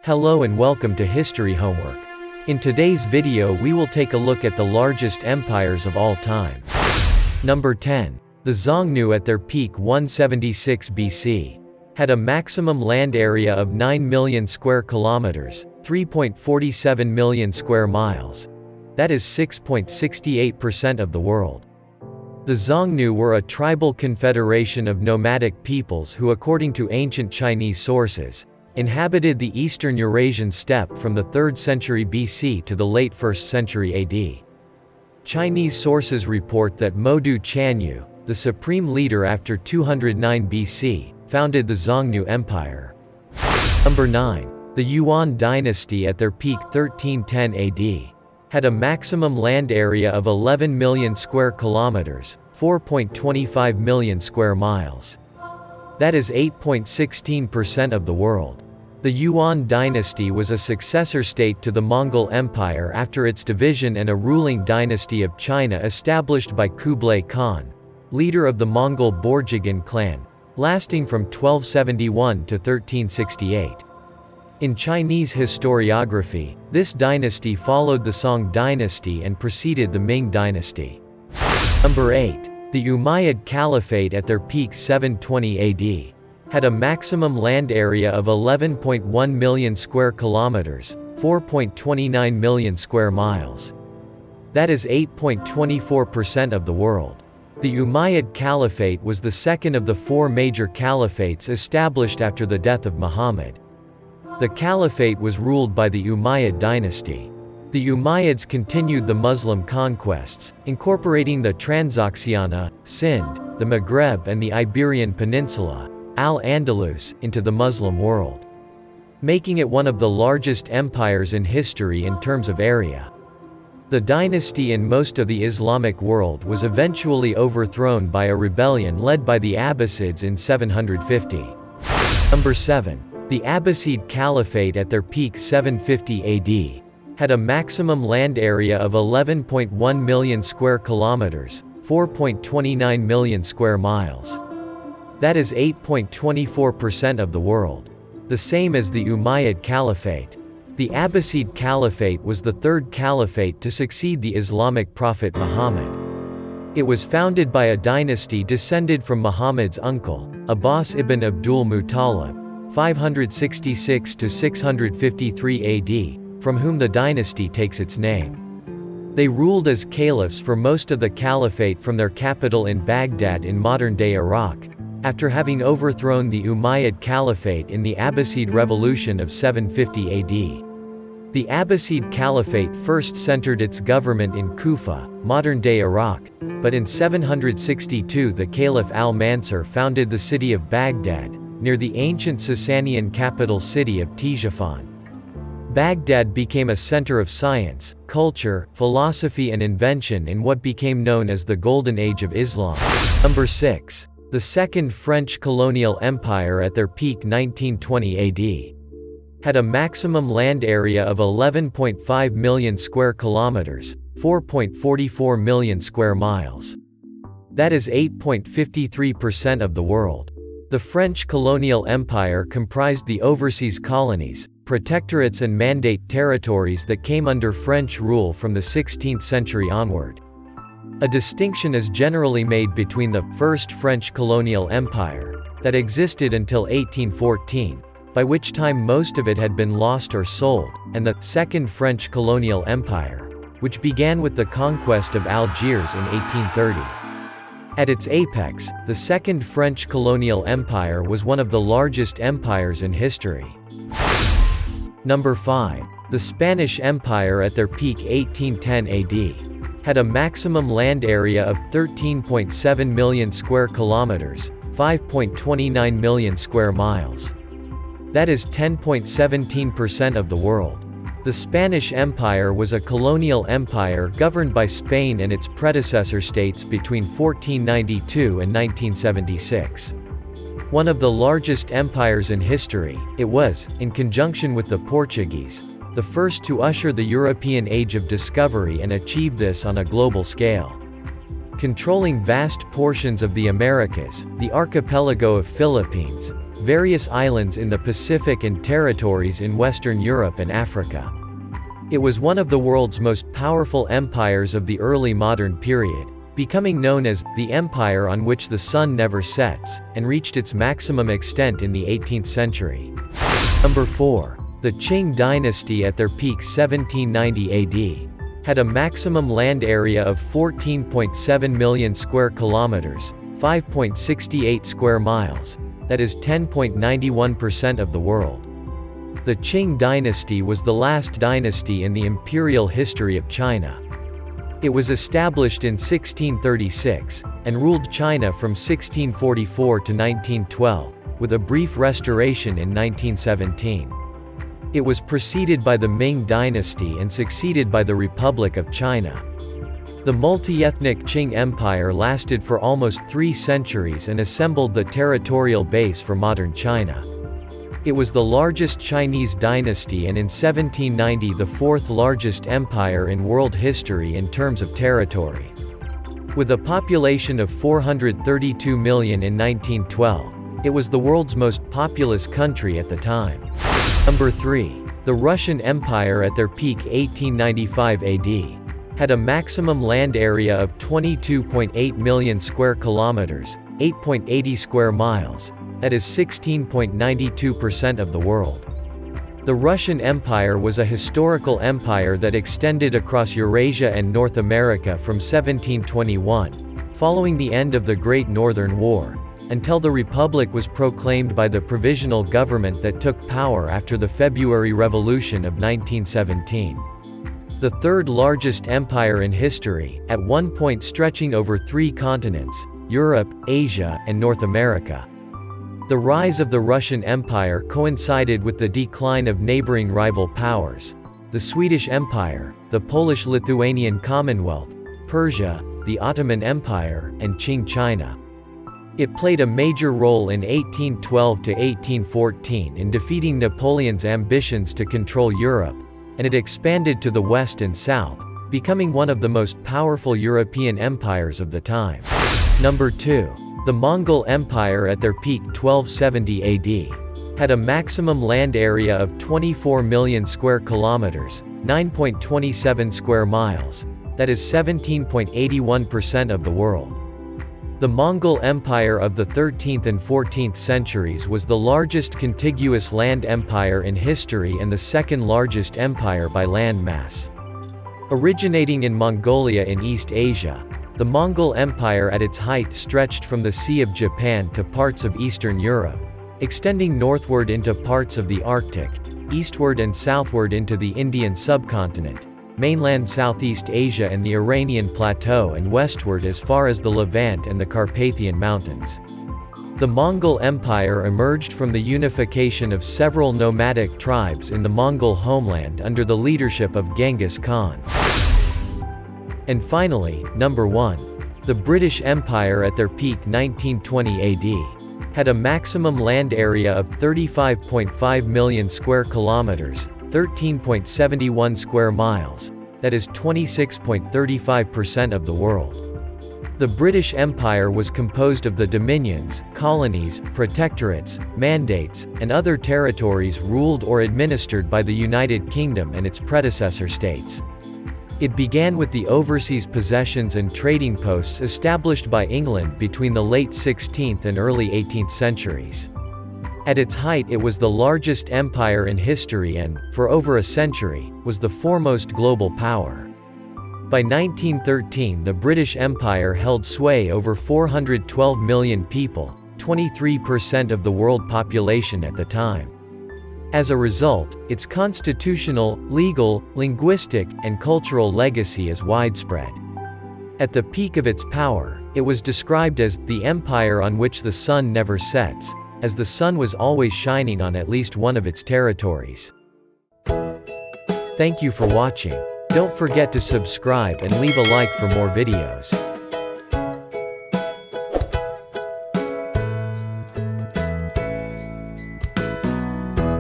Hello and welcome to History Homework. In today's video we will take a look at the largest empires of all time. Number 10. The XIONGNU at their peak 176 BC. Had a maximum land area of 9 million square kilometers, 3.47 million square miles. That is 6.68% of the world. The XIONGNU were a tribal confederation of nomadic peoples who, according to ancient Chinese sources, inhabited the eastern Eurasian steppe from the 3rd century BC to the late 1st century AD. Chinese sources report that MODU CHANYU, the supreme leader after 209 BC, founded the XIONGNU Empire. Number 9. The Yuan dynasty at their peak 1310 AD. Had a maximum land area of 11 million square kilometers, 4.25 million square miles. That is 8.16% of the world. The Yuan dynasty was a successor state to the Mongol Empire after its division and a ruling dynasty of China established by Kublai Khan, leader of the Mongol Borjigin clan, lasting from 1271 to 1368. In Chinese historiography, this dynasty followed the Song dynasty and preceded the Ming dynasty. Number 8. The Umayyad Caliphate at their peak 720 AD. Had a maximum land area of 11.1 million square kilometers, 4.29 million square miles. That is 8.24% of the world. The Umayyad Caliphate was the second of the 4 major caliphates established after the death of Muhammad. The caliphate was ruled by the Umayyad dynasty. The Umayyads continued the Muslim conquests, incorporating the Transoxiana, Sind, the Maghreb and the Iberian Peninsula, Al-Andalus, into the Muslim world, making it one of the largest empires in history in terms of area. The dynasty in most of the Islamic world was eventually overthrown by a rebellion led by the Abbasids in 750. Number 7. The Abbasid Caliphate at their peak 750 AD. Had a maximum land area of 11.1 million square kilometers, 4.29 million square miles. That is 8.24% of the world. The same as the Umayyad Caliphate. The Abbasid Caliphate was the 3rd caliphate to succeed the Islamic prophet Muhammad. It was founded by a dynasty descended from Muhammad's uncle, Abbas ibn Abdul-MUTTALIB, 566 to 653 AD, from whom the dynasty takes its name. They ruled as caliphs for most of the caliphate from their capital in Baghdad in modern-day Iraq, after having overthrown the Umayyad Caliphate in the Abbasid Revolution of 750 AD. The Abbasid Caliphate first centered its government in Kufa, modern-day Iraq, but in 762 the Caliph Al-MANSUR founded the city of Baghdad, near the ancient Sasanian capital city of Ctesiphon. Baghdad became a center of science, culture, philosophy and invention in what became known as the Golden Age of Islam. Number 6. The Second French Colonial Empire at their peak 1920 AD. Had a maximum land area of 11.5 million square kilometers, 4.44 million square miles. That is 8.53% of the world. The French colonial empire comprised the overseas colonies, protectorates and mandate territories that came under French rule from the 16th century onward. A distinction is generally made between the First French Colonial Empire, that existed until 1814, by which time most of it had been lost or sold, and the Second French Colonial Empire, which began with the conquest of Algiers in 1830. At its apex, the Second French Colonial Empire was one of the largest empires in history. Number 5. The Spanish Empire at their peak 1810 AD. Had a maximum land area of 13.7 million square kilometers, 5.29 million square miles. That is 10.17% of the world. The Spanish Empire was a colonial empire governed by Spain and its predecessor states between 1492 and 1976. One of the largest empires in history, it was, in conjunction with the Portuguese, the first to usher the European Age of Discovery and achieve this on a global scale. Controlling vast portions of the Americas, the archipelago of Philippines, various islands in the Pacific and territories in Western Europe and Africa. It was one of the world's most powerful empires of the early modern period, becoming known as the empire on which the sun never sets, and reached its maximum extent in the 18th century. Number 4. The Qing dynasty at their peak 1790 AD. Had a maximum land area of 14.7 million square kilometers, 5.68 square miles, that is 10.91% of the world. The Qing dynasty was the last dynasty in the imperial history of China. It was established in 1636, and ruled China from 1644 to 1912, with a brief restoration in 1917. It was preceded by the Ming dynasty and succeeded by the Republic of China. The multi-ethnic Qing Empire lasted for almost 3 centuries and assembled the territorial base for modern China. It was the largest Chinese dynasty and in 1790 the 4th largest empire in world history in terms of territory. With a population of 432 million in 1912, it was the world's most populous country at the time. Number 3. The Russian Empire at their peak 1895 AD. Had a maximum land area of 22.8 million square kilometers, 8.80 square miles, that is 16.92% of the world. The Russian Empire was a historical empire that extended across Eurasia and North America from 1721, following the end of the Great Northern War, until the Republic was proclaimed by the provisional government that took power after the February Revolution of 1917. The third largest empire in history, at one point stretching over 3 continents, Europe, Asia, and North America. The rise of the Russian Empire coincided with the decline of neighboring rival powers: the Swedish Empire, the Polish-Lithuanian Commonwealth, Persia, the Ottoman Empire, and Qing China. It played a major role in 1812 to 1814 in defeating Napoleon's ambitions to control Europe, and it expanded to the west and south, becoming one of the most powerful European empires of the time. Number 2. The Mongol Empire at their peak 1270 AD. Had a maximum land area of 24 million square kilometers, 9.27 square miles, that is 17.81% of the world. The Mongol Empire of the 13th and 14th centuries was the largest contiguous land empire in history and the second largest empire by land mass. Originating in Mongolia in East Asia, the Mongol Empire at its height stretched from the Sea of Japan to parts of Eastern Europe, extending northward into parts of the Arctic, eastward and southward into the Indian subcontinent, mainland Southeast Asia and the Iranian Plateau, and westward as far as the Levant and the Carpathian Mountains. The Mongol Empire emerged from the unification of several nomadic tribes in the Mongol homeland under the leadership of Genghis Khan. And finally, number 1. The British Empire at their peak 1920 AD. Had a maximum land area of 35.5 million square kilometers, 13.71 square miles, that is 26.35% of the world. The British Empire was composed of the dominions, colonies, protectorates, mandates, and other territories ruled or administered by the United Kingdom and its predecessor states. It began with the overseas possessions and trading posts established by England between the late 16th and early 18th centuries. At its height it was the largest empire in history and, for over a century, was the foremost global power. By 1913 the British Empire held sway over 412 million people, 23% of the world population at the time. As a result, its constitutional, legal, linguistic, and cultural legacy is widespread. At the peak of its power, it was described as the empire on which the sun never sets, as the sun was always shining on at least one of its territories. Thank you for watching. Don't forget to subscribe and leave a like for more videos.